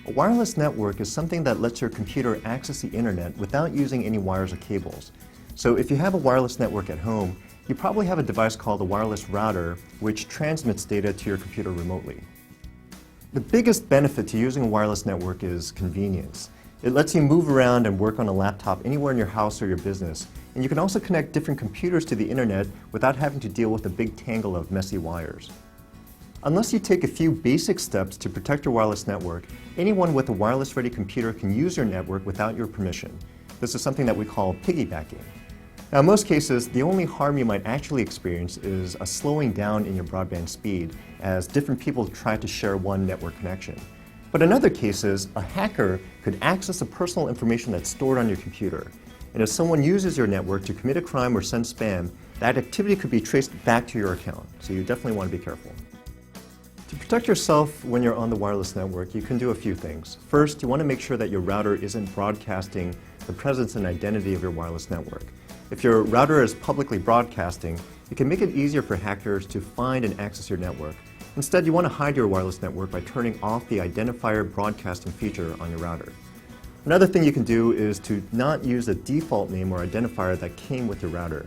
A wireless network is something that lets your computer access the internet without using any wires or cables. So if you have a wireless network at home, you probably have a device called a wireless router, which transmits data to your computer remotely. The biggest benefit to using a wireless network is convenience. It lets you move around and work on a laptop anywhere in your house or your business, and you can also connect different computers to the internet without having to deal with a big tangle of messy wires. Unless you take a few basic steps to protect your wireless network, anyone with a wireless-ready computer can use your network without your permission. This is something that we call piggybacking. Now, in most cases, the only harm you might actually experience is a slowing down in your broadband speed as different people try to share one network connection. But in other cases, a hacker could access the personal information that's stored on your computer. And if someone uses your network to commit a crime or send spam, that activity could be traced back to your account. So you definitely want to be careful. To protect yourself when you're on the wireless network, you can do a few things. First, you want to make sure that your router isn't broadcasting the presence and identity of your wireless network. If your router is publicly broadcasting, it can make it easier for hackers to find and access your network. Instead, you want to hide your wireless network by turning off the identifier broadcasting feature on your router. Another thing you can do is to not use the default name or identifier that came with your router.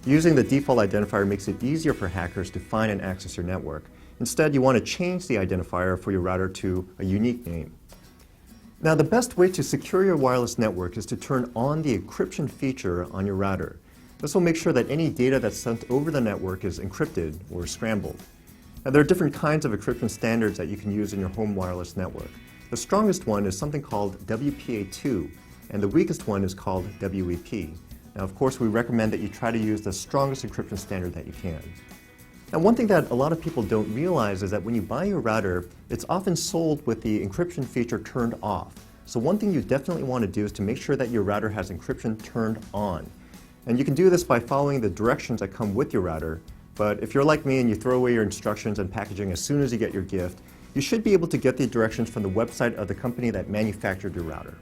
Using the default identifier makes it easier for hackers to find and access your network. Instead, you want to change the identifier for your router to a unique name. Now, the best way to secure your wireless network is to turn on the encryption feature on your router. This will make sure that any data that's sent over the network is encrypted or scrambled. Now, there are different kinds of encryption standards that you can use in your home wireless network. The strongest one is something called WPA2, and the weakest one is called WEP. Now, of course, we recommend that you try to use the strongest encryption standard that you can. Now, one thing that a lot of people don't realize is that when you buy your router, it's often sold with the encryption feature turned off. So one thing you definitely want to do is to make sure that your router has encryption turned on. And you can do this by following the directions that come with your router. But if you're like me and you throw away your instructions and packaging as soon as you get your gift, you should be able to get the directions from the website of the company that manufactured your router.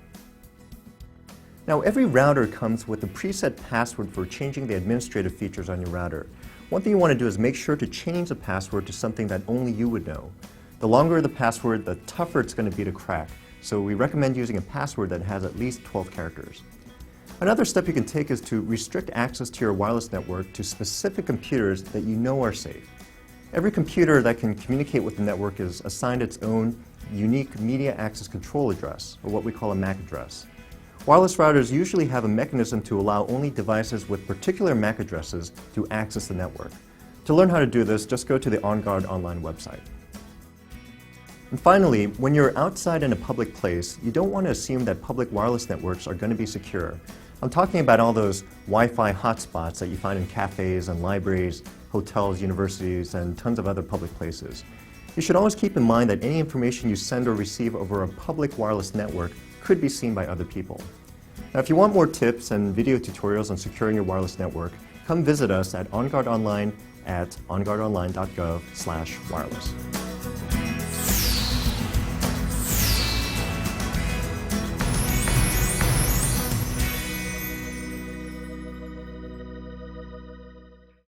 Now, every router comes with a preset password for changing the administrative features on your router. One thing you want to do is make sure to change the password to something that only you would know. The longer the password, the tougher it's going to be to crack. So we recommend using a password that has at least 12 characters. Another step you can take is to restrict access to your wireless network to specific computers that you know are safe. Every computer that can communicate with the network is assigned its own unique media access control address, or what we call a MAC address. Wireless routers usually have a mechanism to allow only devices with particular MAC addresses to access the network. To learn how to do this, just go to the OnGuard online website. And finally, when you're outside in a public place, you don't want to assume that public wireless networks are going to be secure. I'm talking about all those Wi-Fi hotspots that you find in cafes and libraries, hotels, universities, and tons of other public places. You should always keep in mind that any information you send or receive over a public wireless network could be seen by other people. Now, if you want more tips and video tutorials on securing your wireless network, come visit us at OnGuard Online at onguardonline.gov/wireless.